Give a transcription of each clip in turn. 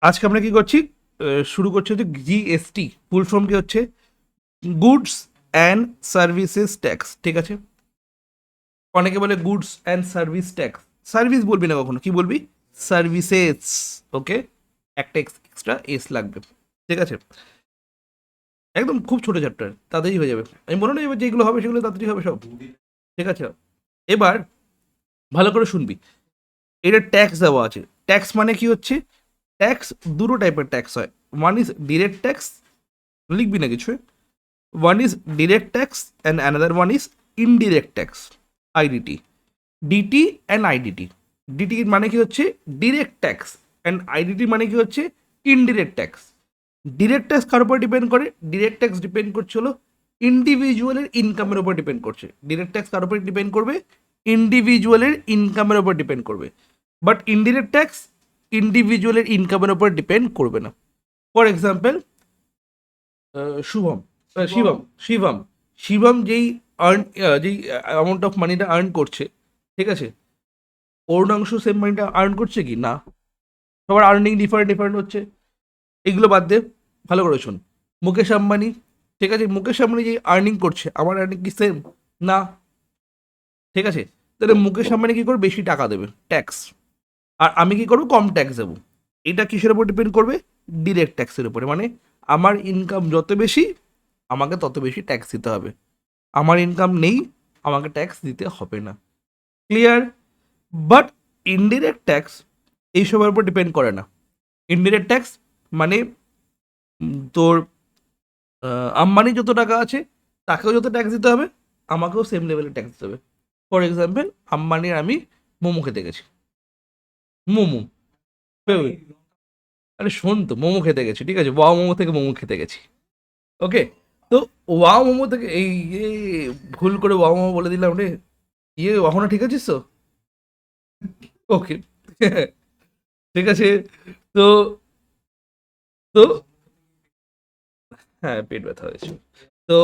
আজকে আমরা কি করছি? শুরু করছি হচ্ছে জিএসটি। ফুল ফর্ম কি হচ্ছে? Goods and services tax. ঠিক আছে, অনেকে বলে goods and service tax. Service বলবি না কখনো, কি বলবি? সার্ভিসেস। ওকে, একটা এক্সট্রা এস লাগবে। ঠিক আছে, একদম খুব ছোট চ্যাপ্টার, তাড়াতাড়ি হয়ে যাবে। আমি বলো না, এবার যেগুলো হবে সেগুলো তাড়াতাড়ি হবে সব। ঠিক আছে, এবার ভালো করে শুনবি। এটা ট্যাক্স দেওয়া আছে। ট্যাক্স মানে কি হচ্ছে? ট্যাক্স দুটো টাইপের ট্যাক্স হয়। ওয়ান ইজ ডিরেক্ট ট্যাক্স, লিখবি না কিছু। One is direct tax and another one is indirect tax, আইডিটি। ডিটি অ্যান্ড আইডিটি। ডিটি মানে কি হচ্ছে? Direct tax. অ্যান্ড আইডিটি মানে কি হচ্ছে? Indirect tax. ডিরেক্ট ট্যাক্স কার উপর ডিপেন্ড করে? ডিরেক্ট ট্যাক্স ডিপেন্ড করছে হলো ইন্ডিভিজুয়ালের ইনকামের উপর ডিপেন্ড করছে। ডিরেক্ট ট্যাক্স কার উপর ডিপেন্ড করবে? ইন্ডিভিজুয়ালের ইনকামের উপর ডিপেন্ড করবে। বাট ইনডিরেক্ট ট্যাক্স ইন্ডিভিজুয়ালের ইনকামের উপর ডিপেন্ড করবে না। ফর এক্সাম্পল, শুভম শিবম শিবম শিবম যেই আর্ন, যেই অ্যামাউন্ট অফ মানিটা আর্ন করছে, ঠিক আছে, অর্ণাংশ সেম মানিটা আর্ন করছে কি না? সবার আর্নিং ডিফারেন্ট ডিফারেন্ট হচ্ছে। এগুলো বাদ দে, ভালো করে শোন। মুকেশ আম্বানি, ঠিক আছে, মুকেশ আম্বানি যে আর্নিং করছে, আমার আর্নিং কি সেম? না। ঠিক আছে, তাহলে মুকেশ আম্বানি কী করবে? বেশি টাকা দেবে ট্যাক্স, আর আমি কি করবো? কম ট্যাক্স দেবো। এটা কিসের উপর ডিপেন্ড করবে? ডিরেক্ট ট্যাক্সের উপরে। মানে আমার ইনকাম যত বেশি, আমাকে তত বেশি ট্যাক্স দিতে হবে। আমার ইনকাম নেই, আমাকে ট্যাক্স দিতে হবে না। ক্লিয়ার? বাট ইনডিরেক্ট ট্যাক্স এইসবের উপর ডিপেন্ড করে না। ইনডিরেক্ট ট্যাক্স মানে তোর আম্বানি যত টাকা আছে তাকেও যত ট্যাক্স দিতে হবে, আমাকেও সেম লেভেলের ট্যাক্স দিতে হবে। ফর এক্সাম্পল, আম্বানির আমি মোমো খেতে গেছি। মোমো, আরে শোন তো, মোমো খেতে গেছি, ঠিক আছে, ওয়াও মোমো থেকে মোমো খেতে গেছি। ওকে, তো ওয়াও মোমো থেকে এই ভুল করে ওয়াও মোমো বলে দিলাম রে। এখনো ঠিক আছিস তো? ওকে। ঠিক আছে, তো তো হ্যাঁ, পেট ব্যথা হয়েছে। তো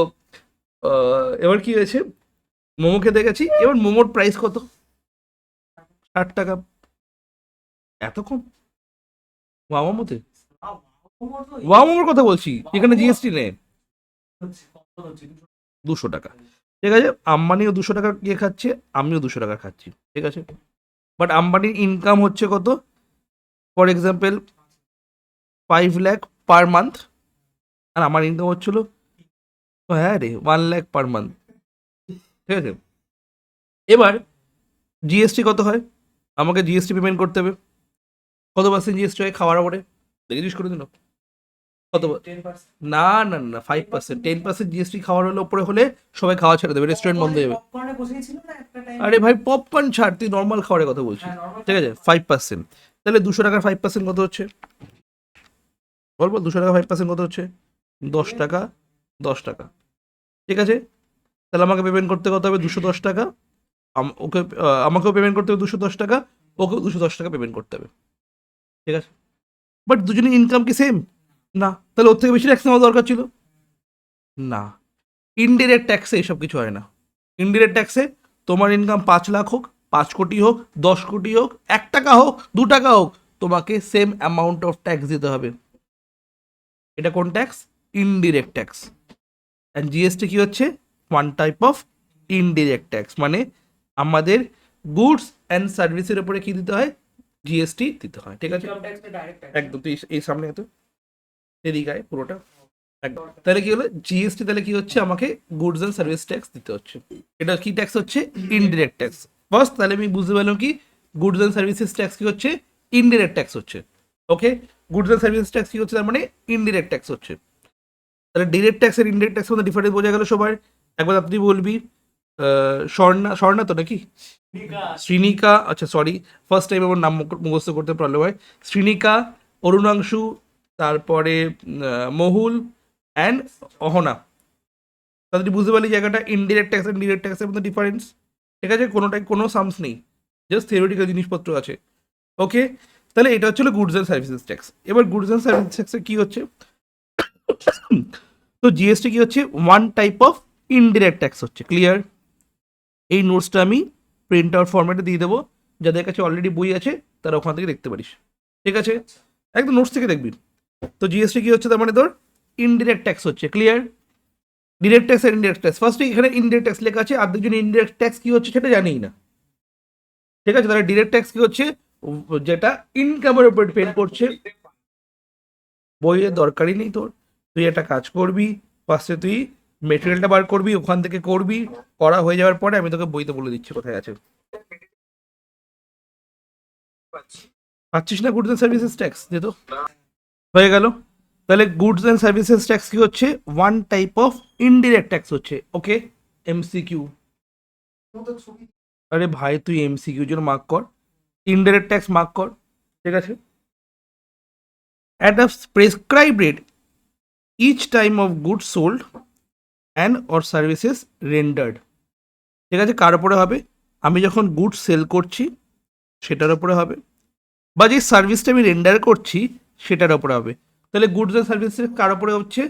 এবার কি হয়েছে? মোমো খেতে গেছি, এবার মোমোর প্রাইস কত? 60 টাকা। এত কম ওয়াও মোমোতে? ওয়াও মোমোর কথা বলছি, এখানে জিএসটি নেই। 200 টাকা। ঠিক আছে, আম্বানিও 200 টাকা গিয়ে খাচ্ছে, আমিও 200 টাকা খাচ্ছি। ঠিক আছে, বাট আম্বানির ইনকাম হচ্ছে কত? For example 5 lakh per month, আর আমার ইনকাম হচ্ছিল, হ্যাঁ রে, 1 লাখ পার মান্থ। ঠিক আছে, এবার জিএসটি কত হয়? আমাকে জিএসটি পেমেন্ট করতে হবে। কত পার্সেন্ট জিএসটি হয় খাওয়ার ওপরে? দেখেছিস করে দিন? কত? না না না, 5%। 10% জিএসটি খাওয়ার হলে ওপরে হলে সবাই খাওয়া ছেড়ে দেবে, রেস্টুরেন্ট বন্ধ হয়ে যাবে। আরে ভাই, পপকর্ন ছাড়, তুই নর্মাল খাবারের কথা বলছিস। ঠিক আছে, 5%। তাহলে 200 টাকার 5% কত হচ্ছে? বল বল, 200 টাকা 5% কত হচ্ছে? 10 টাকা। 10 টাকা। ঠিক আছে, তাহলে আমাকে পেমেন্ট করতে কত হবে? 210 টাকা। ওকে, আমাকেও পেমেন্ট করতে হবে 210 টাকা, ওকেও 210 টাকা পেমেন্ট করতে হবে। ঠিক আছে, বাট দুজনের ইনকাম কি সেম? না। তাহলে ওর থেকে বেশি ট্যাক্স নেওয়া দরকার ছিল? না। ইনডিরেক্ট ট্যাক্সে এসব কিছু হয় না। ইনডিরেক্ট ট্যাক্সে তোমার ইনকাম 5 লাখ হোক, 5 কোটি হোক, 10 কোটি হোক, 1 টাকা হোক, 2 টাকা হোক, তোমাকে সেম অ্যামাউন্ট অফ ট্যাক্স দিতে হবে। এটা কোন tax? Indirect tax. And GST কি হচ্ছে? One type of indirect tax. মানে আমাদের গুডস অ্যান্ড সার্ভিসের উপরে কি দিতে হয়? জিএসটি দিতে হয়। ঠিক আছে, একদম। তুই এই সামনে এত এদিকে আয় পুরোটা, একদম। তাহলে কি হলো? জিএসটি তাহলে কি হচ্ছে? আমাকে গুডস অ্যান্ড সার্ভিস ট্যাক্স দিতে হচ্ছে। এটা কি ট্যাক্স হচ্ছে? Indirect tax. ফার্স্ট তাহলে আমি বুঝতে পারলাম কি গুডস অ্যান্ড সার্ভিসেস ট্যাক্স কি হচ্ছে? ইনডিরেক্ট ট্যাক্স হচ্ছে। ওকে, গুডস অ্যান্ড সার্ভিসেস ট্যাক্স কি হচ্ছে? তার মানে ইনডিরেক্ট ট্যাক্স হচ্ছে। তাহলে ডিরেক্ট ট্যাক্স আর ইনডিরেক্ট ট্যাক্সের মধ্যে ডিফারেন্স বোঝা গেল সবার। একবার আপনি বলবি। স্বর্ণা, স্বর্ণা তো নাকি? শ্রীনিকা, আচ্ছা সরি, ফার্স্ট টাইম আমার নাম মুখস্থ করতে প্রবলেম হয়। শ্রীনিকা, অরুণাংশু, তারপরে মহুল অ্যান্ড অহনা। তাদের বুঝতে পারলি জায়গাটা ইনডিরেক্ট ট্যাক্স অ্যান্ড ডিরেক্ট ট্যাক্সের মধ্যে ডিফারেন্স। ঠিক আছে, কোনোটাই কোনো সামস নেই, জাস্ট থিওরিটিক্যাল জিনিসপত্র আছে। ওকে, তাহলে এটা হচ্ছিল গুডস অ্যান্ড সার্ভিসেস ট্যাক্স। এবার গুডস অ্যান্ড সার্ভিসেস ট্যাক্সে কী হচ্ছে? তো জিএসটি কি হচ্ছে? One type of indirect tax হচ্ছে। ক্লিয়ার? এই নোটসটা আমি প্রিন্ট আউট ফরম্যাটে দিয়ে দেবো, যাদের কাছে অলরেডি বই আছে তারা ওখান থেকে দেখতে পারিস। ঠিক আছে, একদম নোটস থেকে দেখবি। তো জিএসটি কি হচ্ছে, তার মানে তোর ইনডিরেক্ট ট্যাক্স হচ্ছে। ক্লিয়ার? ডিরেক্ট ট্যাক্স আর ইনডিরেক্ট ট্যাক্স। ফার্স্টে এখানে ইনডিরেক্ট ট্যাক্স লেখা আছে, আর্ধেকজন ইনডিরেক্ট ট্যাক্স কি হচ্ছে সেটা জানিই না। ঠিক আছে, তাহলে ডিরেক্ট ট্যাক্স কি হচ্ছে, যেটা ইনকামের উপর ডিপেন্ড করছে। বইয়ের দরকারই নেই তোর, তুই একটা কাজ করবি, ফার্স্টে তুই মেটেরিয়ালটা বার করবি, ওখান থেকে করবি, করা হয়ে যাওয়ার পরে আমি তোকে বইতে বলে দিচ্ছি কোথায় আছে। পাচ্ছিস না গুডস অ্যান্ড সার্ভিসেস ট্যাক্স? দে তো, হয়ে গেল। তাহলে গুডস অ্যান্ড সার্ভিসেস ট্যাক্স কি হচ্ছে, one type of indirect tax হচ্ছে। ওকে, এমসিকিউ। আরে ভাই তুই এমসিকিউ জন্য মার্ক কর, ইনডিরেক্ট ট্যাক্স মার্ক কর। ঠিক আছে, at a prescribed rate each time of goods sold and or services rendered। ঠিক আছে, কার উপরে হবে, আমি যখন গুডস সেল করছি সেটার উপরে হবে, বা যে সার্ভিসটা আমি রেন্ডার করছি সেটার উপরে হবে। তাহলে গুডস অ্যান্ড সার্ভিসেস কার উপরে হচ্ছে,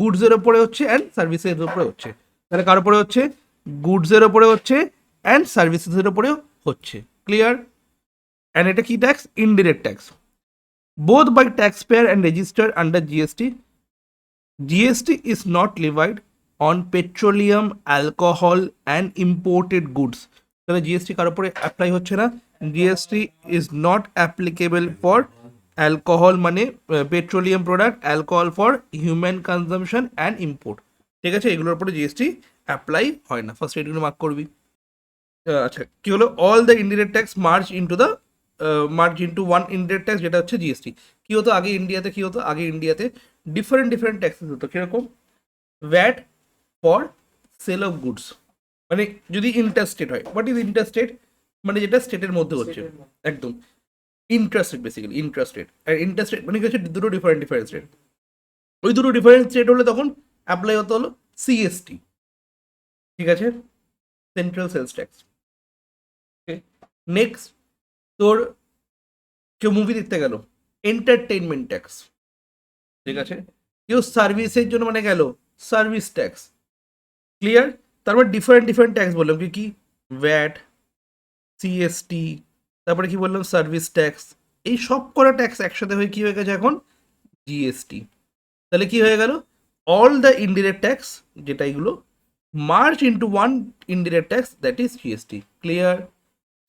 গুডসের ওপরে হচ্ছে অ্যান্ড সার্ভিসের উপরে হচ্ছে। তাহলে কার উপরে হচ্ছে, গুডসের ওপরে হচ্ছে অ্যান্ড সার্ভিসেসের উপরেও হচ্ছে। ক্লিয়ার? অ্যান্ড এটা কি tax, indirect tax, both by taxpayer and registered under GST. GST is not levied on petroleum, alcohol and imported goods. তাহলে জিএসটি কার উপরে অ্যাপ্লাই হচ্ছে না, GST is not applicable for alcohol মানে petroleum product, alcohol for human consumption and import. ঠিক আছে, এগুলোর উপরে জিএসটি অ্যাপ্লাই হয় না। ফার্স্ট এগুলো মার্ক করবি। আচ্ছা, কি হলো, all the indirect tax merge into one indirect tax, যেটা হচ্ছে জিএসটি। কি হতো আগে ইন্ডিয়াতে, কি হতো আগে ইন্ডিয়াতে ডিফারেন্ট ট্যাক্সেস হতো। কিরকম, VAT for sale of goods, মানে যদি ইন্টারস্টেট হয়। হোয়াট ইজ ইন্টারস্টেট, মানে যেটা স্টেটের মধ্যে হচ্ছে, একদম ইন্টারস্টেট, বেসিক্যালি ইন্টারস্টেট। আর ইন্টারস্টেট মানে কি হচ্ছে, দুটো ডিফারেন্ট স্টেট। ওই দুটো ডিফারেন্ট স্টেট হলে তখন অ্যাপ্লাই হতো হলো সিএসটি। ঠিক আছে, সেন্ট্রাল সেলস ট্যাক্স। নেক্সট তোর, কেউ মুভি দেখতে গেল, এন্টারটেইনমেন্ট ট্যাক্স। ঠিক আছে, কেউ সার্ভিসের জন্য মানে গেল, সার্ভিস ট্যাক্স। ক্লিয়ার? তারপর ডিফারেন্ট ট্যাক্স বললাম, কি কি, ভ্যাট, সিএসটি, তারপরে কি বললাম, সার্ভিস ট্যাক্স। এই সব করা ট্যাক্স একসাথে হয়ে কি হয়ে গেছে এখন, জিএসটি। তাহলে কি হয়ে গেল, অল দ্য ইনডিরেক্ট ট্যাক্স, যেটা এগুলো merge into one indirect tax, that is GST. Clear?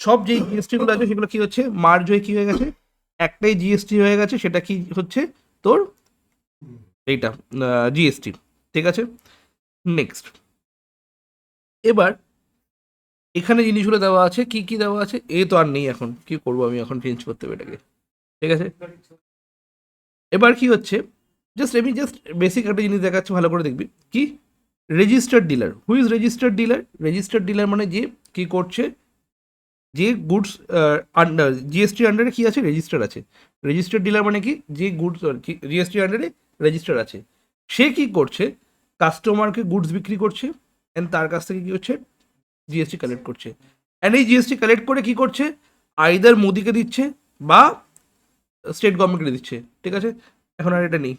সব যেই জিএসটি গুলো আছে সেগুলো কি হচ্ছে, মার্জ হয়ে কি হয়ে গেছে, একটাই জিএসটি হয়ে গেছে, সেটা কি হচ্ছে তোর এইটা জিএসটি। ঠিক আছে, নেক্সট এবার এখানে জিনিসগুলো দেওয়া আছে, কি কি দেওয়া আছে, এ তো আর নেই, এখন কি করবো আমি, এখন চেঞ্জ করতে হবে এটাকে। ঠিক আছে, এবার কি হচ্ছে, জাস্ট বেসিক একটা জিনিস দেখাচ্ছে, ভালো করে দেখবি। কি, registered dealer, who is registered dealer? Registered dealer মানে যে কি করছে, যে গুডস আন্ডার জিএসটি আন্ডারে কি আছে, রেজিস্টার আছে। রেজিস্টার্ড ডিলার মানে কি, যে গুডস জিএসটি আন্ডারে রেজিস্টার আছে, সে কি করছে, কাস্টমারকে গুডস বিক্রি করছে অ্যান্ড তার কাছ থেকে কি হচ্ছে, জিএসটি কালেক্ট করছে। অ্যান্ড এই জিএসটি কালেক্ট করে কি করছে, আইদার মোদিকে দিচ্ছে বা স্টেট গভর্নমেন্টকে দিচ্ছে। ঠিক আছে, এখন আর এটা নেই।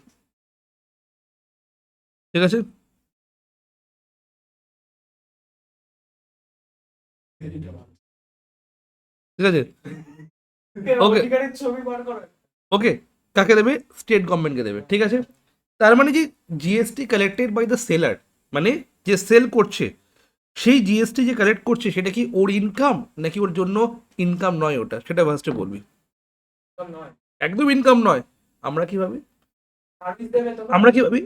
ঠিক আছে, ঠিক আছে, ওকে ওকে, কাকে দেবে, স্টেট গভর্নমেন্টকে দেবে। ঠিক আছে, তার মানে যে GST collected by the seller, মানে যে সেল করছে সেই জিএসটি যে কালেক্ট করছে, সেটা কি ওর ইনকাম নাকি ওর জন্য ইনকাম নয়, ওটা সেটা ফার্স্টে বলবি। একদম ইনকাম নয়। আমরা কি ভাবি, আমরা কি ভাবি,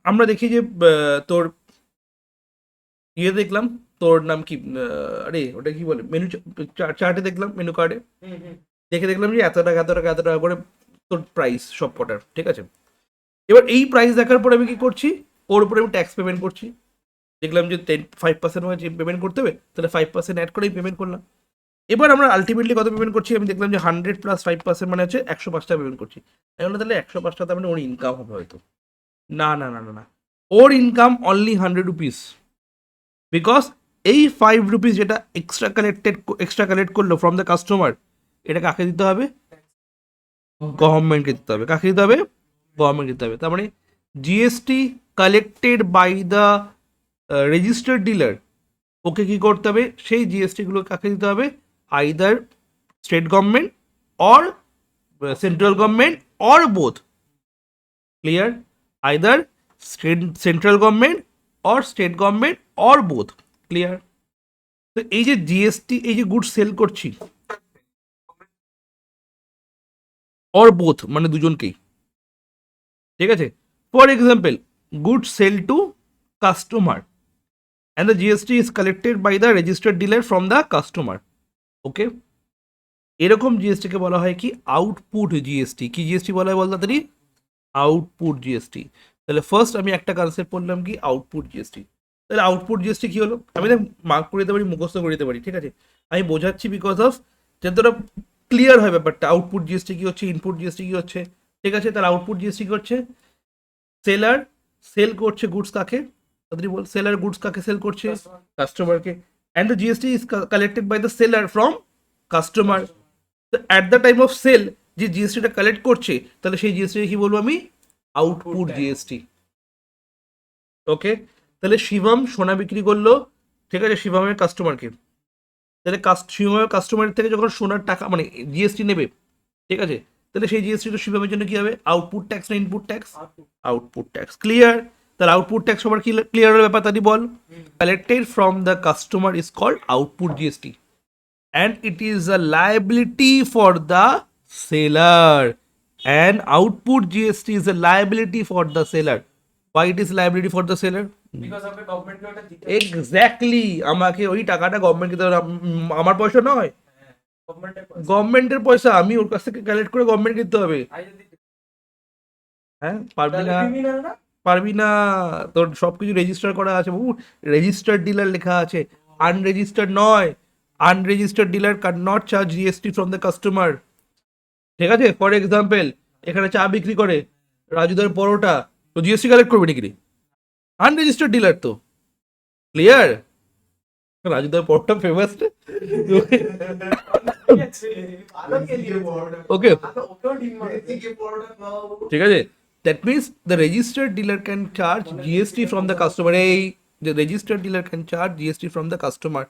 আমরা দেখি যে তোর ইয়ে দেখলাম, তোর নাম কি, আরে ওটা কি বলে, মেনু চার্টে দেখলাম, মেনু কার্ডে দেখলাম যে এত টাকা করে তোর প্রাইস সব কটার। ঠিক আছে, এবার এই প্রাইস দেখার পর আমি কি করছি, ওর উপরে আমি ট্যাক্স পেমেন্ট করছি। দেখলাম যে 5% হয়েছে পেমেন্ট করতে হবে, তাহলে 5% অ্যাড করেই পেমেন্ট করলাম। এবার আমরা আলটিমেটলি কত পেমেন্ট করছি, আমি দেখলাম যে 100 প্লাস 5% মানে হচ্ছে 105 টাকা পেমেন্ট করছি। আমি বললাম তাহলে 105 টাকা মানে ওর ইনকাম হবে হয়তো। না না না না না, ওর ইনকাম অনলি 100 রুপিস, বিকজ এই 5 রুপিস যেটা এক্সট্রা কালেক্ট করলো ফ্রম দ্য কাস্টমার, এটা কাকে দিতে হবে, গভর্নমেন্টকে দিতে হবে। কাকে দিতে হবে, গভর্নমেন্ট দিতে হবে। তার মানে GST collected by the registered dealer, okay কি করতে হবে, সেই জিএসটিগুলো কাকে দিতে হবে, either state government or central government or both, clear, either central government or state government or both, clear. তো এই যে জিএসটি, এই যে গুডস সেল করছি, অর বোথ মানে দুজনকেই, ঠিক আছে। For example, goods sale to customer and the GST is collected by the registered dealer from the customer, ওকে। এরকম জিএসটি কে বলা হয় কি আউটপুট জিএসটি। কি জিএসটি বলা হয় বল তাড়াতাড়ি? Output GST. তাহলে ফার্স্ট আমি একটা কনসেপ্ট বললাম কি আউটপুট জিএসটি। তাহলে আউটপুট জিএসটি কি হলো? আমি না মার্ক করে দিতে পারি, মুখস্থ করে দিতে পারি, ঠিক আছে। আমি বোঝাচ্ছি বিকজ অফ যাতে ওরা ক্লিয়ার হয় ব্যাপারটা। আউটপুট জিএসটি কি হচ্ছে, ইনপুট জিএসটি কি হচ্ছে, ঠিক আছে। তাহলে আউটপুট জিএসটি কি হচ্ছে? সেলার সেল করছে গুডস কাকে, তাড়াতাড়ি বল। সেলার গুডস কাকে সেল করছে? কাস্টমারকে। And the GST is collected by the seller from customer. তো at the time of sale যে জিএসটিটা কালেক্ট করছে, তাহলে সেই জিএসটি কি বলবো আমি? আউটপুট জিএসটি, ওকে। তাহলে শিবম সোনা বিক্রি করলো, ঠিক আছে, শিবমের কাস্টমারকে। তাহলে শিবমের কাস্টমারের থেকে যখন সোনার টাকা মানে জিএসটি নেবে, ঠিক আছে, তাহলে সেই জিএসটিটা শিবমের জন্য কি হবে? আউটপুট ট্যাক্স না input tax? Output tax, clear. তাহলে আউটপুট ট্যাক্স সবার কি ক্লিয়ার হলো ব্যাপার? তাই বল। Collected from the customer is called output GST and it is a liability for the seller, and output GST is a liability for the seller. Why it is liability for the seller? Because আপনি গভর্নমেন্টকে ওটা দিতে exactly, আমাকে ওই টাকাটা গভর্নমেন্টকে দেওয়ার, আমার পয়সা নয়, গভর্নমেন্টের গভর্নমেন্টের পয়সা। আমি ওর কাছ থেকে কালেক্ট করে গভর্নমেন্টকে দিতে হবে। হ্যাঁ, পারবি না, ক্রিমিনাল না পারবি না। তোর সব কিছু রেজিস্টার করা আছে বাবু, রেজিস্টার্ড ডিলার লেখা আছে, আনরেজিস্টার্ড নয়। Unregistered dealer can not charge GST from the customer, ঠিক আছে। ফর এক্সাম্পল, এখানে চা বিক্রি করে রাজুদার পরোটা, তো জিএসটি কালেক্ট করবে নাকি রে? আনরেজিস্টার্ড ডিলার তো, ক্লিয়ার। রাজুদার পরোটা ফেমাস, ওকে, ঠিক আছে। That means the registered dealer can charge GST from the customer. এই the registered dealer can charge GST from the customer,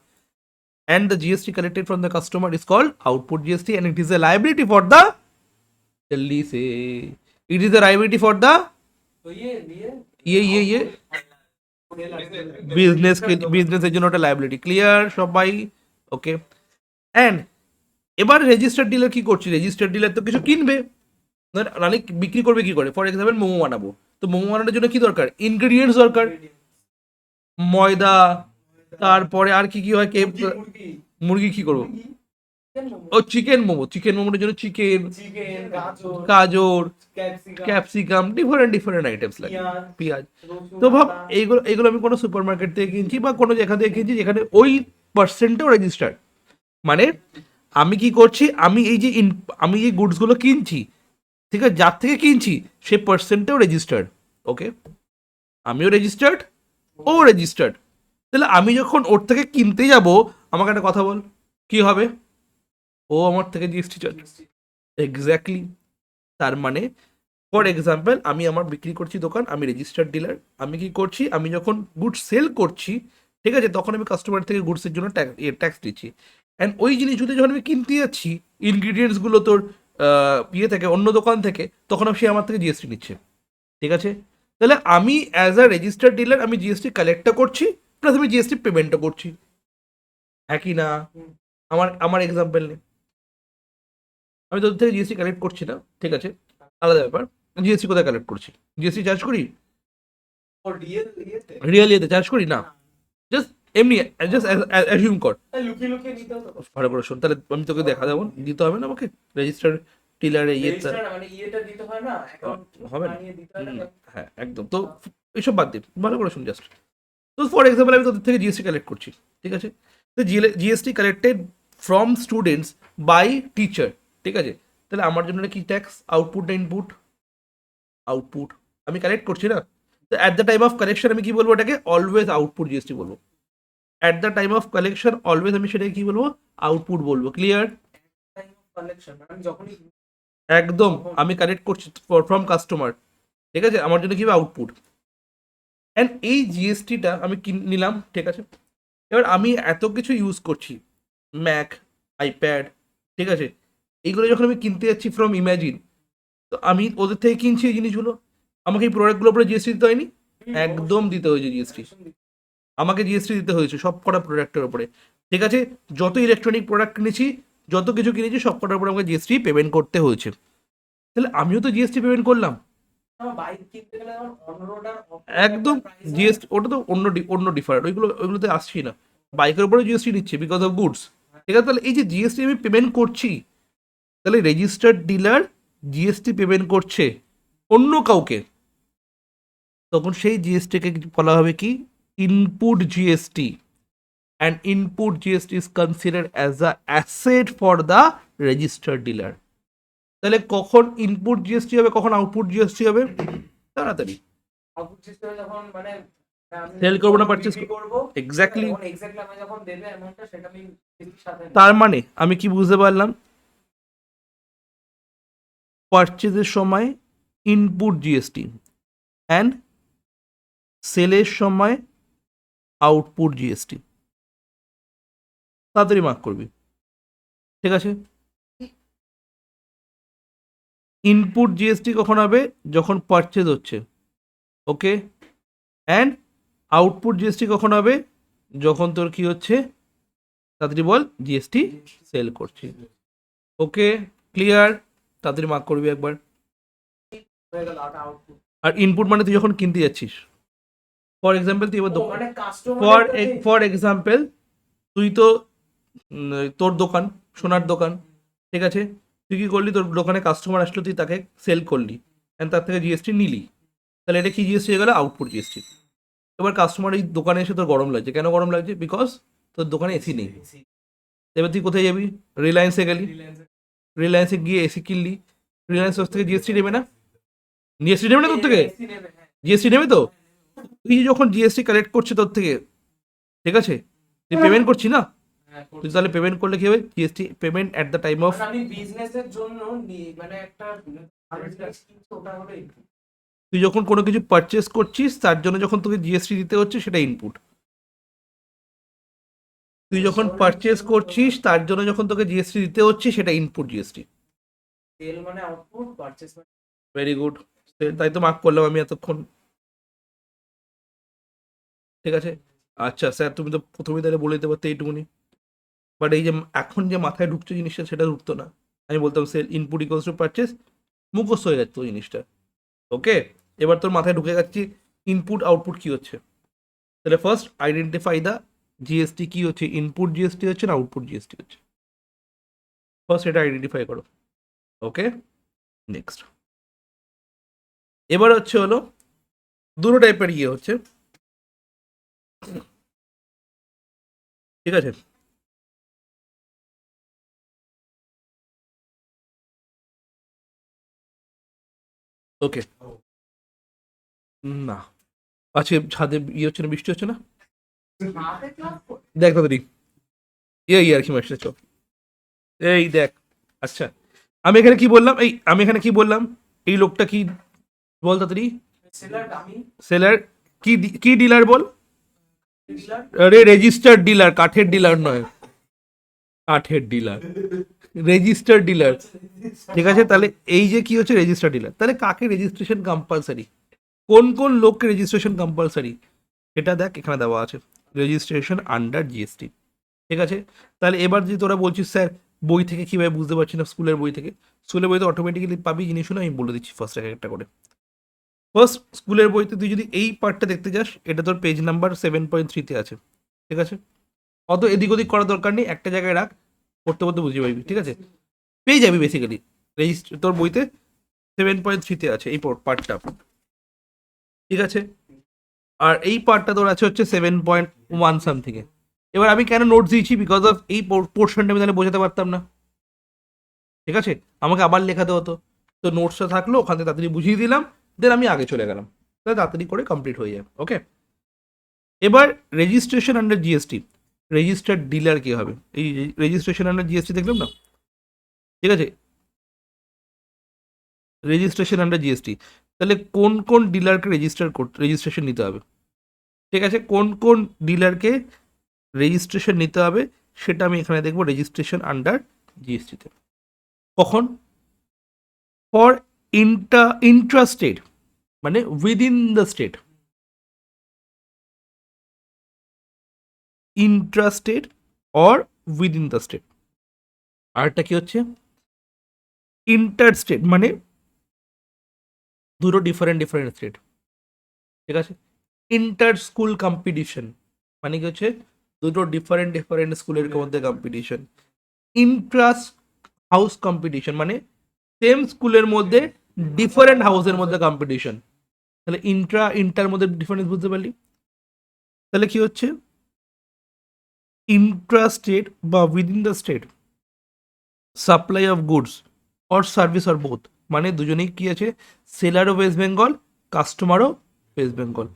and the GST collected from the customer is called output GST, and it is a liability for the, jaldi se, it is a liability for the তো ये ये business এর জন্য একটা liability, clear সবাই, ওকে। And এবার registered dealer কি করছে? রেজিস্টার্ড ডিলার তো কিছু কিনবে, নালে বিক্রি করবে কি করে? ফর এক্সাম্পল মোমো বানাবো, তো মোমো বানানোর জন্য কি দরকার? ইনগ্রেডিয়েন্টস দরকার, ময়দা, তারপরে আর কি কি হয়, মুরগি কি করবো? ও চিকেন মোমো, চিকেন মোমোর জন্য চিকেন, চিকেন গাজর, capsicum capsicum, different different items লাগে, পেঁয়াজ। তো ভাব এইগুলো এইগুলো আমি কোনো সুপার মার্কেট থেকে কিনছি বা কোনো যেখান থেকে কিনছি যেখানে ওই পার্সেন্টটাও রেজিস্টার্ড। মানে আমি কি করছি, আমি এই যে আমি যে গুডসগুলো কিনছি, ঠিক আছে, যার থেকে কিনছি সে পার্সেন্টটাও রেজিস্টার্ড, ওকে। আমিও রেজিস্টার্ড, ও রেজিস্টার্ড। তাহলে আমি যখন ওর থেকে কিনতে যাব, আমাকে একটা কথা বল, কি হবে? ও আমার থেকে জিএসটি চার্জ, এক্স্যাক্টলি। তার মানে ফর এক্সাম্পল, আমি আমার বিক্রি করছি দোকান, আমি রেজিস্টার্ড ডিলার, আমি কি করছি, আমি যখন গুডস সেল করছি, ঠিক আছে, তখন আমি কাস্টমার থেকে গুডসের জন্য ট্যাক্স দিচ্ছি। অ্যান্ড ওই জিনিসগুলো যখন আমি কিনতে যাচ্ছি, ইনগ্রিডিয়েন্টসগুলো তোর ইয়ে থেকে, অন্য দোকান থেকে, তখন সে আমার থেকে জিএসটি নিচ্ছে, ঠিক আছে। তাহলে আমি অ্যাজ আ রেজিস্টার্ড ডিলার আমি জিএসটি কালেক্টটা করছি, প্লাস আমি জিএসটি পেমেন্টও করছি, হ্যাঁ কি না? আমার আমার এক্সাম্পল নেই, আমি তোদের থেকে জিএসটি কালেক্ট করছি না, ঠিক আছে, আলাদা ব্যাপার। জিএসটি কোথায় কালেক্ট করছি? জিএসটি চার্জ করি? और डीएल ये थे রিয়েল ইয়েতে চার্জ করি না, জাস্ট এমনি, জাস্ট অ্যাজিউম কর। লুকিয়ে লুকিয়ে নিতে হতো ভালো করে শোন, তাহলে আমি তোকে দেখা দেবো, দিতে হবে না আমাকে রেজিস্টার্ড ডিলারে ইয়ে, রেজিস্টার মানে ইয়েটা দিতে হয় না অ্যাকাউন্ট হবে না? বানিয়ে দিতে হয় না হ্যাঁ একদম। তো এইসব বাদ দিন, ভালো করে শুন জাস্ট। তো ফর এক্সাম্পল আমি তোদের থেকে জিএসটি কালেক্ট করছি, ঠিক আছে। তো GST collected from students by teacher, ঠিক আছে। তাহলে আমার জন্য কি ট্যাক্স? আউটপুট না ইনপুট? আউটপুট, আমি কালেক্ট করছি না। তো at the time of collection আমি কি বলবো এটাকে? অলওয়েজ আউটপুট জিএসটি বলবো। At the time of collection always আমি সেটাকে কি বলবো? আউটপুট বলবো, ক্লিয়ার। টাইম অফ কালেকশন মানে যখনই একদম, আমি কালেক্ট করছি ফ্রম কাস্টমার, ঠিক আছে, আমার জন্য কি হবে? আউটপুট। অ্যান্ড এই জিএসটিটা আমি নিলাম, ঠিক আছে। এবার আমি এত কিছু ইউজ করছি, ম্যাক, আইপ্যাড, ঠিক আছে, এইগুলো যখন আমি কিনতে যাচ্ছি ফ্রম ইমাজিন, তো আমি ওদের থেকে কিনছি এই জিনিসগুলো, আমাকে এই প্রোডাক্টগুলোর উপরে জিএসটি দিতে হয়নি? একদম দিতে হয়েছে জিএসটি, আমাকে জিএসটি দিতে হয়েছে সব কটা প্রোডাক্টের উপরে। ঠিক আছে, যত ইলেকট্রনিক প্রোডাক্ট কিনেছি, যত কিছু কিনেছি, সব কটার উপরে আমাকে জিএসটি পেমেন্ট করতে হয়েছে। তাহলে আমিও তো জিএসটি পেমেন্ট করলাম। বাইক কিনতে গেলে আমার অন রোড আর একদম জিএসটি, ওটা তো অন্য ডিফারেন্ট, ওইগুলোতে আসছি না। বাইকের উপরে জিএসটি নিচ্ছে বিকজ অফ গুডস। ঠিক আছে, তাহলে এই যে জিএসটি আমি পেমেন্ট করছি, তাহলে রেজিস্টার্ড ডিলার জিএসটি পেমেন্ট করছে অন্য কাউকে, তখন সেই জিএসটিকে বলা হবে কি? Input GST. And input GST is considered as a asset for the registered dealer. তাহলে কখন ইনপুট জিএসটি হবে, কখন আউটপুট জিএসটি হবে? তাড়াতাড়ি আউটপুট সিস্টেমে যখন মানে আমি সেল করবো না পারচেস বিক্রি করব, এক্স্যাক্টলি। তখন এক্স্যাক্টলি আমি যখন দেবে অ্যামাউন্টটা সেটা আমি কিস্তির সাথে নেব। তার মানে আমি কি বুঝতে পারলাম? পারচেজের সময় ইনপুট জিএসটি অ্যান্ড সেলের সময় আউটপুট জিএসটি। তাড়াতাড়ি মার্ক করবি, ঠিক আছে? ইনপুট জিএসটি কখন হবে? যখন পারচেজ হচ্ছে, ওকে। অ্যান্ড আউটপুট জিএসটি কখন হবে? যখন তোর কি হচ্ছে, তাড়াতাড়ি বল, জিএসটি সেল করছি। ওকে, ক্লিয়ার? তাড়াতাড়ি মার্ক করবি একবার। হয়ে গেল আউটপুট। আর ইনপুট মানে তুই যখন কিনতে যাচ্ছিস, ফর এক্সাম্পল তুই এবার ও মানে ফর কাস্টমার ফর এক্সাম্পল তুই তো তোর দোকান, সোনার দোকান, ঠিক আছে, তুই কি করলি? তোর দোকানে কাস্টমার আসলো, তুই তাকে সেল করলি অ্যান্ড তার থেকে জিএসটি নিলি, তাহলে এটা কি জিএসটি হয়ে গেল? Output GST. এবার কাস্টমার এই দোকানে এসে তোর গরম লাগছে, কেন গরম লাগছে? বিকজ তোর দোকানে এসি নেই। এবার তুই কোথায় যাবি? রিলায়েন্সে গেলি, রিলায়েন্সে গিয়ে এসি কিনলি, রিলায়েন্স তোর থেকে জিএসটি নেবে না? জিএসটি নেবে না তোর থেকে? জিএসটি নেবে তো? তুই যখন জিএসটি কালেক্ট করছে তোর থেকে, ঠিক আছে, তুই পেমেন্ট করছি না? তুই তাহলে পেমেন্ট করলে কি হবে? GST payment at the time of. আমি বিজনেসের জন্য মানে একটা ওটা হবে। তুই যখন কোনো কিছু পারচেস করছিস তার জন্য যখন তোকে জিএসটি দিতে হচ্ছে, সেটা ইনপুট। তুই যখন পারচেস করছিস তার জন্য যখন তোকে জিএসটি দিতে হচ্ছে, সেটা ইনপুট জিএসটি। সেল মানে আউটপুট, পারচেজ মানে ভেরি গুড, তাই তো মার্ক করলাম আমি এতক্ষণ, ঠিক আছে। আচ্ছা স্যার, তুমি তো প্রথমেই তাহলে বলে দিতে পারতে এইটুকুনি, বাট এই যে এখন যে মাথায় ঢুকছে জিনিসটা, সেটা ঢুকতো না। আমি বলতাম sale input equals to purchase, মুখস্থ হয়ে যাচ্ছে ওই জিনিসটা। ওকে, এবার তোর মাথায় ঢুকে যাচ্ছি ইনপুট আউটপুট কি হচ্ছে। তাহলে ফার্স্ট আইডেন্টিফাই দ্য জিএসটি কি হচ্ছে, ইনপুট জিএসটি হচ্ছে না আউটপুট জিএসটি হচ্ছে, ফার্স্ট এটা আইডেন্টিফাই করো। ওকে, নেক্সট। এবার হচ্ছে হলো দুটো টাইপের ইয়ে হচ্ছে, ঠিক আছে। ওকে, না আজকে ছাদে ইয়ে হচ্ছে না, বৃষ্টি হচ্ছে না, হাতে ক্লাস করে। দেখ তাড়াতাড়ি, এই আর কি মাসে চল, এই দেখ। আচ্ছা, আমি এখানে কি বললাম? আমি এখানে কি বললাম? এই লোকটা কি বল তাড়াতাড়ি? সেলার আমি সেলার কি কি ডিলার বল? ডিলার আরে রেজিস্টার্ড ডিলার, কাঠের ডিলার নয়, কাঠের ডিলার, রেজিস্টার্ড ডিলার, ঠিক আছে। তাহলে এই যে কি হচ্ছে রেজিস্টার্ড ডিলার, তাহলে কাকে রেজিস্ট্রেশন কম্পালসারি, কোন কোন লোককে রেজিস্ট্রেশন কম্পালসারি, এটা দেখ এখানে দেওয়া আছে, রেজিস্ট্রেশন আন্ডার জিএসটি, ঠিক আছে। তাহলে এবার যদি তোরা বলছিস স্যার বই থেকে কীভাবে বুঝতে পারছি না, স্কুলের বই থেকে, স্কুলের বইতে অটোমেটিক্যালি পাবি জিনিসগুলো, আমি বলে দিচ্ছি ফার্স্ট এক একটা করে। ফার্স্ট স্কুলের বইতে তুই যদি এই পার্টটা দেখতে যাস, এটা তোর পেজ নাম্বার 7.3-তে আছে, ঠিক আছে। অত এদিক ওদিক করার দরকার নেই, একটা জায়গায় রাখ, পড়তে পড়তে বুঝে পাবি, ঠিক আছে। পেয়ে যাবি বেসিক্যালি, তোর বইতে 7.3-তে আছে এই পার্টটা, ঠিক আছে। আর এই পার্টটা তোর আছে হচ্ছে 7.1 সামথিংয়ে। এবার আমি কেন নোটস দিয়েছি? বিকজ অফ এই পোর্শনটা আমি তাহলে বোঝাতে পারতাম না, ঠিক আছে, আমাকে আবার লেখাতে হতো। তো নোটসটা থাকলো, ওখান থেকে তাড়াতাড়ি বুঝিয়ে দিলাম, দেন আমি আগে চলে গেলাম, তাহলে তাড়াতাড়ি করে কমপ্লিট হয়ে যায়। ওকে, এবার registration under GST, registered dealer কি হবে? এই রেজিস্ট্রেশন আন্ডার জিএসটি দেখলাম না, ঠিক আছে, রেজিস্ট্রেশন আন্ডার জিএসটি। তাহলে কোন কোন ডিলারকে রেজিস্ট্রেশন নিতে হবে, ঠিক আছে, কোন কোন ডিলারকে রেজিস্ট্রেশন নিতে হবে সেটা আমি এখানে দেখবো রেজিস্ট্রেশন আন্ডার জিএসটিতে। কখন? ফর ইন্ট্রাস্টেট মানে within the state, intrastate or within the state. আরেকটা কি হচ্ছে ইন্টারস্টেট মানে দুটো ডিফারেন্ট ডিফারেন্ট স্টেট, ঠিক আছে। ইন্টার স্কুল কম্পিটিশন মানে কি হচ্ছে দুটো ডিফারেন্ট ডিফারেন্ট স্কুলের মধ্যে কম্পিটিশন। ইন্ট্রাস হাউস কম্পিটিশন মানে সেম স্কুলের মধ্যে ডিফারেন্ট হাউসের মধ্যে কম্পিটিশন। তাহলে ইন্টার মধ্যে ডিফারেন্স বুঝতে পারলি। তাহলে কি হচ্ছে ইন্ট্রাস্টেট বা within the state supply of goods or service or both, মানে দুজনেই কি আছে, সেলারও ওয়েস্ট বেঙ্গল, কাস্টমারও West Bengal.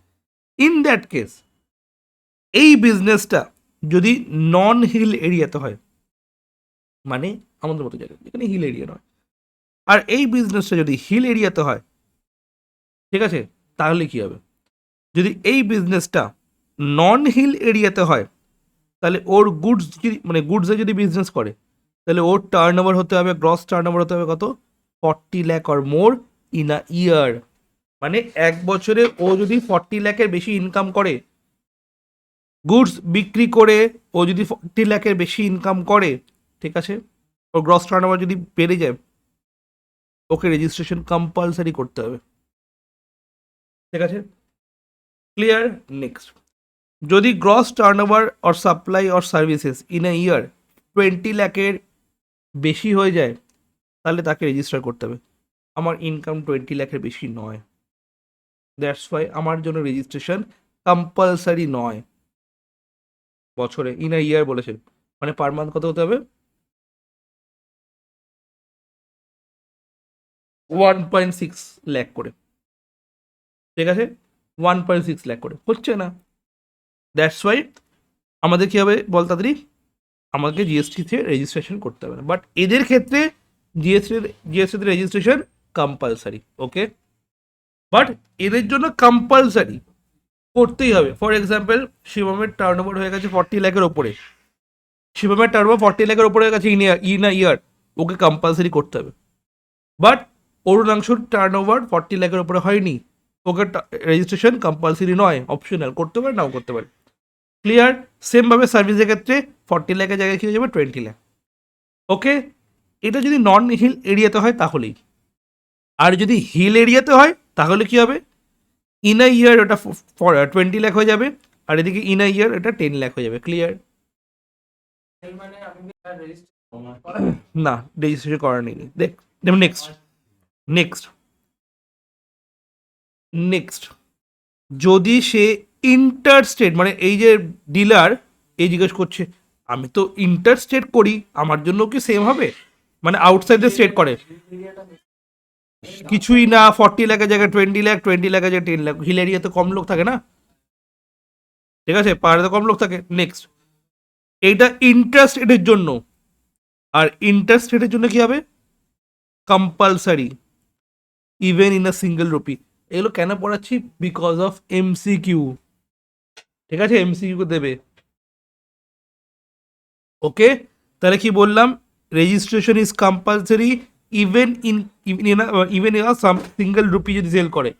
In that case এই বিজনেসটা যদি নন হিল এরিয়াতে হয়, মানে আমাদের মতো জায়গায় যেখানে হিল এরিয়া নয়, আর এই বিজনেসটা যদি হিল এরিয়াতে হয়, ঠিক আছে, তাহলে কি হবে, যদি এই বিজনেসটা নন হিল এরিয়াতে হয় তাহলে ওর গুডস যদি মানে গুডসে যদি বিজনেস করে তাহলে ওর টার্ন ওভার হতে হবে, গ্রস টার্ন ওভার হতে হবে কত, 40 lakh or more in a year. মানে এক বছরে ও যদি 40 লাখের বেশি ইনকাম করে, গুডস বিক্রি করে ও যদি 40 লাখের বেশি ইনকাম করে, ঠিক আছে, ওর গ্রস টার্ন ওভার যদি বেড়ে যায়, ওকে রেজিস্ট্রেশন কম্পালসারি করতে হবে, ঠিক আছে, ক্লিয়ার। নেক্সট, যদি gross turnover or supply or services in a year 20 লাখের বেশি হয়ে যায় তাহলে তাকে রেজিস্টার করতে হবে। আমার ইনকাম 20 লাখের বেশি নয়, দ্যাটস ওয়াই আমার জন্য রেজিস্ট্রেশন কম্পালসারি নয় বছরে, ইন আ ইয়ার বলেছেন, মানে পার মান্থ কত হতে হবে, 1.6 লাখ করে, ঠিক আছে, 1.6 লাখ করে হচ্ছে না, দ্যাটস ওয়াই আমাদের কি হবে বল তাড়াতাড়ি, আমাকে জিএসটিতে রেজিস্ট্রেশন করতে হবে না, বাট এদের ক্ষেত্রে জিএসটিতে রেজিস্ট্রেশন কম্পালসারি, ওকে। বাট এদের জন্য কম্পালসারি করতেই হবে। ফর এক্সাম্পল শিবমের টার্ন ওভার হয়ে গেছে 40 লাখের ওপরে, শিবমের টার্ন ওভার 40 লাখের ওপরে হয়ে গেছে in a year, okay compulsory করতে হবে। বাট অরুণাংশুর টার্ন ওভার 40 লাখের ওপরে হয়নি, ওকে রেজিস্ট্রেশন কম্পালসারি নয়, অপশনাল, করতে পারে নাও করতে পারে, ক্লিয়ার। সেমভাবে সার্ভিসের ক্ষেত্রে 40 লাখের জায়গায় কি হয়ে যাবে 20 লাখ, ওকে। এটা যদি নন হিল এরিয়াতে হয় তাহলেই, আর যদি হিল এরিয়াতে হয় তাহলে কি হবে, ইন আ ইয়ার ওটা 20 লাখ হয়ে যাবে, আর এদিকে ইন আ ইয়ার এটা 10 লাখ হয়ে যাবে, ক্লিয়ার। এই মানে আমি রেজিস্টার না রেজিস্ট্রেশন করা নেই, দেখ নেক্সট নেক্সট নেক্সট যদি সে ইন্টারস্টেট মানে এই যে ডিলার এই জিজ্ঞেস করছে আমি তো ইন্টারস্টেট করি, আমার জন্য কি সেম হবে, মানে আউটসাইড দ্য স্টেট করে, কিছুই না, 40 লাখের জায়গায় 20 লাখ, 20 লাখের জায়গায় 10 লাখ, হিল এরিয়াতে কম লোক থাকে না, ঠিক আছে, পাহাড়ে কম লোক থাকে। নেক্সট, এইটা ইন্টারস্টেটের জন্য, আর ইন্টারস্টেটের জন্য কি হবে compulsory even in a single rupee. এগুলো কেন পড়াচ্ছি, বিকজ অফ এমসিকিউ, ঠিক আছে, এমসিকিউ দেবে, ওকে। তাহলে কি বললাম, registration is compulsory even in some single rupee যদি সেল করে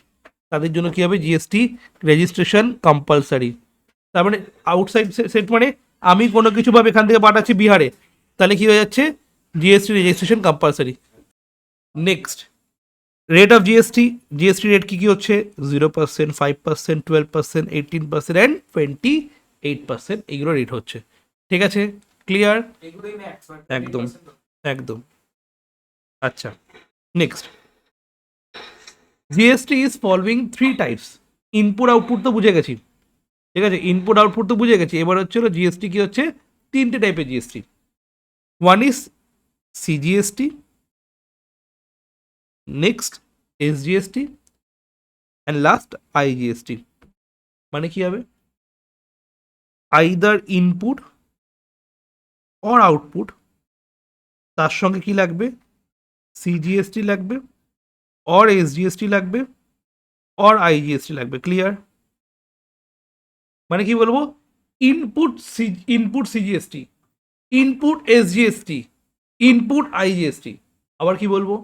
তাদের জন্য কি হবে জিএসটি রেজিস্ট্রেশন কম্পালসারি। তার মানে আউটসাইড সেট মানে আমি কোনো কিছু ভাবে এখান থেকে পাঠাচ্ছি বিহারে, তাহলে কি হয়ে যাচ্ছে GST registration compulsory. Next, rate of GST rate কী কী হচ্ছে, 0%, 5%, 12%, 18% অ্যান্ড 28%, এইগুলো রেট হচ্ছে, ঠিক আছে, ক্লিয়ার, এগুলোই না এক্সপার্ট একদম একদম। আচ্ছা next, GST is following 3 types, input output তো বুঝে গেছি, ঠিক আছে, ইনপুট আউটপুট তো বুঝে গেছি, এবার হচ্ছে হলো জিএসটি কি হচ্ছে 3টে টাইপের GST, one is CGST, next SGST and last IGST. মানে কি হবে, আইদার ইনপুট অর আউটপুট, তার সঙ্গে কি লাগবে, সিজিএসটি লাগবে অর এসজিএসটি লাগবে অর আইজিএসটি লাগবে, ক্লিয়ার। মানে কি বলবো, input CGST, input SGST, input IGST, আবার কি বলবো,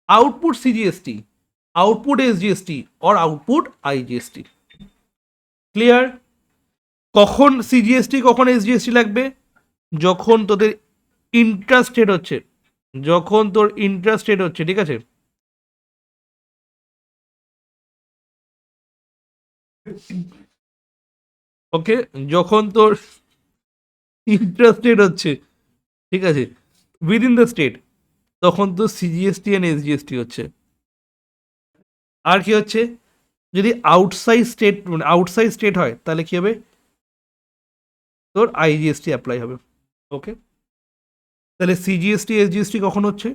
output CGST, output SGST or output IGST. Clear? কখন সিজিএসটি কখন এসজিএসটি লাগবে? যখন তোদের ইন্টারেস্টেড হচ্ছে, যখন তোর ইন্টারেস্টেড হচ্ছে, ঠিক আছে? ওকে, যখন তোর ইন্টারেস্টেড হচ্ছে, ঠিক আছে, উইদিন দ্য স্টেট, তখন তো সিজিএসটি অ্যান্ড এসজিএসটি হচ্ছে। আর কি হচ্ছে? যদি আউটসাইড স্টেট, মানে আউটসাইড স্টেট হয়, তাহলে কি হবে? তোর আইজিএসটি অ্যাপ্লাই হবে। ওকে, তাহলে সিজিএসটি এসজিএসটি কখন হচ্ছে?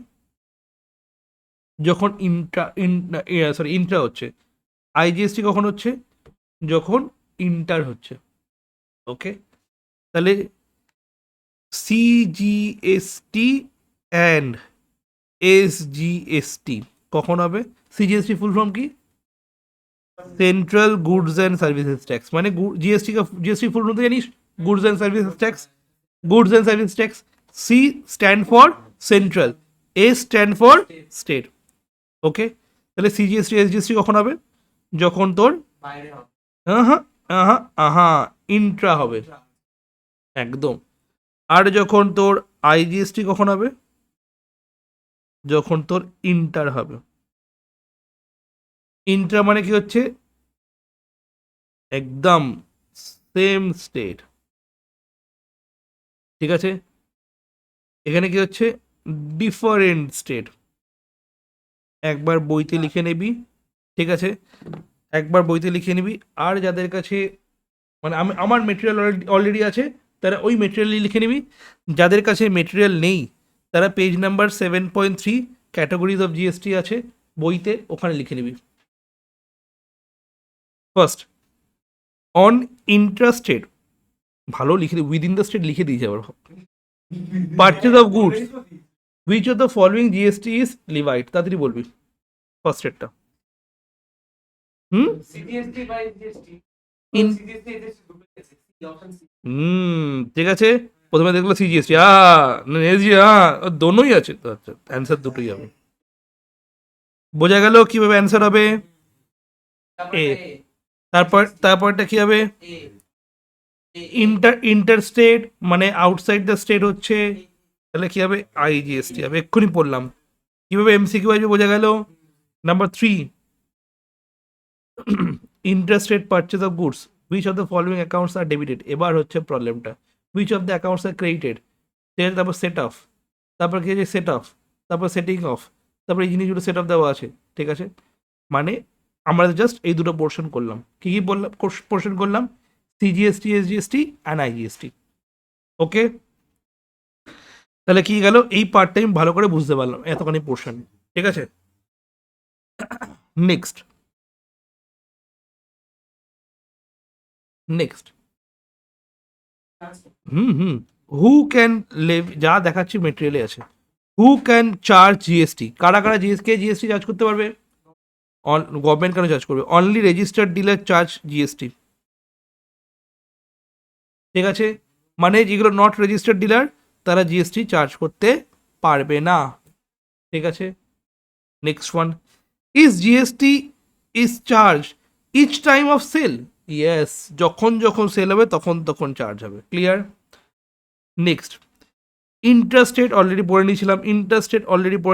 যখন ইন্ট্রা হচ্ছে। আইজিএসটি কখন হচ্ছে? যখন ইন্টার হচ্ছে। ওকে, তাহলে সিজিএসটি অ্যান্ড এসজিএসটি কখন হবে? সিজিএসটি ফুল ফর্ম কি? Central goods and services tax. মানে জিএসটি का জিএসটি ফুল ফর্ম তো জানিস? Goods and services tax. Goods and service tax. C stand for central, S stand for state. Okay, তাহলে CGST SGST কখন হবে? যখন তোর বাইরে হবে। ইন্ট্রা হবে, একদম। আর যখন তোর আইজিএসটি কখন হবে? যখন তোর ইন্টার হবে। ইন্ট্রা মানে কি হচ্ছে? একদম সেম স্টেট, ঠিক আছে? এখানে কি হচ্ছে? Different state. একবার বইতে লিখে নিবি, ঠিক আছে? একবার বইতে লিখে নিবি। আর যাদের কাছে, মানে আমার মেটেরিয়াল অলরেডি আছে, তারা ওই মেটেরিয়ালই লিখে নিবি। যাদের কাছে মেটেরিয়াল নেই, তারা page number 7.3 categories of GST আছে বইতে, ওখানে লিখে নিবি। ফার্স্ট, অন ইন্টারেস্টেড, ভালো লিখে দিই, উইদিন দ্য স্টেট লিখে দিয়েছে আবার। Purchase of goods, which of the following GST is levied, তাড়াতাড়ি বলবি ফার্স্ট স্টেটটা। CGST by GST. In- CGST SGST দুটো আছে। C option C. ঠিক আছে, প্রথমে দেখলো সিজিএসটি, এসজি, দোনোই আছে তো। আচ্ছা, অ্যান্সার দুটোই হবে। বোঝা গেল কিভাবে অ্যান্সার হবে। তারপরে A। তারপরটা কি হবে? এ ইন্টারস্টেট মানে আউটসাইড দ্য স্টেট হচ্ছে, তাহলে কি হবে? আইজিএসটি হবে। এক্ষুনি পড়লাম কিভাবে এমসিকিউ আসবে, বোঝা গেল। Number 3, interested purchase of goods, which of the following accounts are debited. এবার হচ্ছে প্রবলেমটা, which of the accounts are credited. তারপর সেট অফ, তারপর কি আছে? সেট অফ, তারপর সেটিং অফ, তারপর এই জিনিসগুলো সেট অফ দেওয়া আছে, ঠিক আছে? মানে আমরা জাস্ট এই দুটো পোর্শন করলাম। কি কি বললাম? পোর্শন করলাম সিজিএসটি, এসজিএসটি অ্যান্ড আইজিএসটি। ওকে, তাহলে কি গেল? এই পার্টটা আমি ভালো করে বুঝতে পারলাম, এতখানি পোর্শন, ঠিক আছে? Next, next, who can Lev, যা দেখাচ্ছি মেটেরিয়ালে আছে। হু ক্যান চার্জ জিএসটি, কারা কারা জিএসটি চার্জ করতে পারবে? গভর্নমেন্ট কেন চার্জ করবে? Only registered dealer charge GST, ঠিক আছে? মানে যেগুলো নট রেজিস্টার্ড ডিলার, তারা জিএসটি চার্জ করতে পারবে না, ঠিক আছে? Next one, is GST is charge each time of sale. Yes, যখন যখন সেল হবে তখন তখন চার্জ হবে। ক্লিয়ার? নেক্সট, ইন্টারেস্টেড অলরেডি পড়ে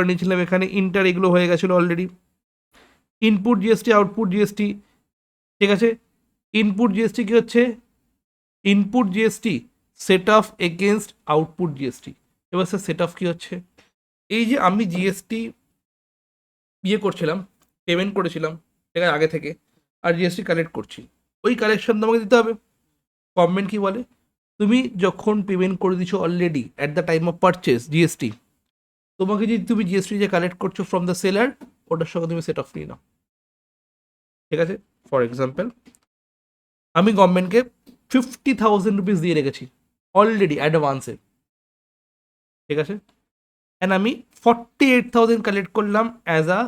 নিয়েছিলাম, এখানে ইন্টার এগুলো হয়ে গেছিলো already. Input GST, output GST, ঠিক আছে? ইনপুট জিএসটি কি হচ্ছে? Input GST set of against output GST. এবার স্যার সেট অফ কি হচ্ছে? এই যে আমি জিএসটি ইয়ে করছিলাম, পেমেন্ট করেছিলাম, ঠিক আছে, আগে থেকে, আর জিএসটি কালেক্ট করছি, ওই কালেকশন তোমাকে দিতে হবে। গভর্নমেন্ট কি বলে? তুমি যখন পেমেন্ট করে দিচ্ছ already at the time of purchase GST, তোমাকে যদি তুমি জিএসটি যে কালেক্ট করছো ফ্রম দ্য সেলার, ওটার সঙ্গে তুমি সেট অফ নিয়ে নাও, ঠিক আছে? ফর এক্সাম্পল, আমি গভর্নমেন্টকে 50,000 রুপিস দিয়ে রেখেছি অলরেডি অ্যাডভান্সে, ঠিক আছে? অ্যান্ড আমি 48,000 কালেক্ট করলাম as a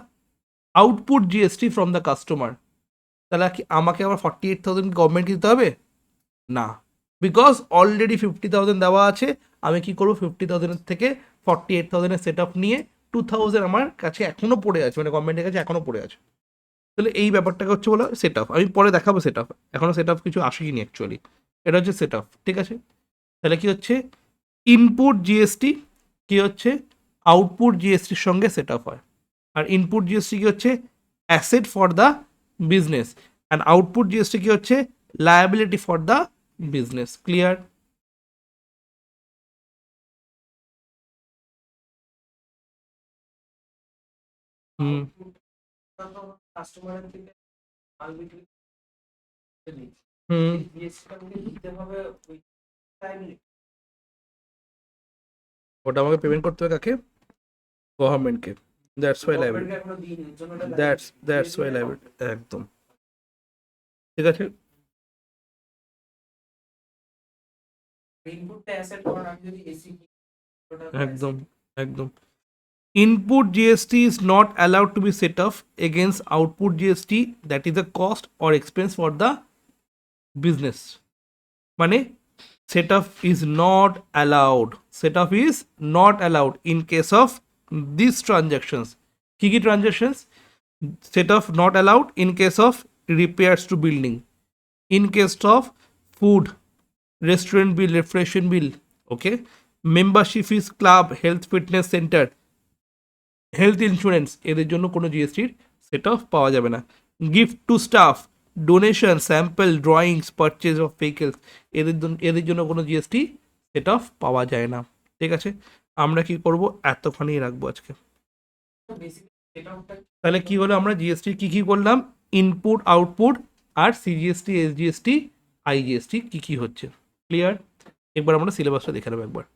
output GST from the customer. তাহলে কি আমাকে আবার 48,000 গভর্নমেন্টকে দিতে হবে? না, বিকজ অলরেডি 50,000 দেওয়া আছে। আমি কি করবো? 50,000 থেকে 48,000 সেট আপ নিয়ে 50,000 আমার কাছে এখনো পড়ে আছে, মানে গভর্নমেন্টের কাছে এখনো পড়ে আছে। তাহলে এই ব্যাপারটাকে হচ্ছে বলো সেট আপ। আমি পরে দেখাবো সেট আপ, এখনো সেট আপ কিছু আসেনি অ্যাকচুয়ালি। এটা হচ্ছে সেট আপ, ঠিক আছে। তাহলে কি হচ্ছে ইনপুট জিএসটি কি হচ্ছে আউটপুট জিএসটির সঙ্গে সেট আপ হয়। আর ইনপুট জিএসটি কি হচ্ছে asset for the business, and output GST কি হচ্ছে liability for the business. Clear? Hmm কাস্টমারের থেকে মাল বিক্রি করে নিই। হুম জিএসটি আমাকে দিতে হবে ওই টাইম। ওটা আমাকে পেমেন্ট করতে হবে কাকে? গভর্নমেন্টকে। দ্যাটস ওয়াই লায়াবিলিটি, এখনো দিইনি, এর জন্য দ্যাটস ওয়াই লায়াবিলিটি, একদম ঠিক আছে। ইনপুটটা অ্যাসেট করার আমি যদি এসি একদম একদম। Input GST is not allowed to be set off against output GST, that is a cost or expense for the business. মানে set off is not allowed. Set off is not allowed in case of these transactions. কি কি transactions? Set off not allowed in case of repairs to building, in case of food, restaurant bill, refreshment bill, okay, membership fees, club, health, fitness center, health insurance, এদের জন্য কোনো জিএসটির set off পাওয়া যাবে না। Gift to staff, donation, sample, drawings, purchase of vehicles, এদের জন্য কোনো জিএসটি সেট অফ পাওয়া যায় না। ঠিক আছে, আমরা কি করব, এতখানি রাখবো আজকে। তাহলে কি হলো, আমরা জিএসটি কি কি করলাম, ইনপুট আউটপুট আর সিজিএসটি, এসজিএসটি, আইজিএসটি কি কি হচ্ছে। ক্লিয়ার? একবার আমরা সিলেবাসটা দেখে নেবো একবার।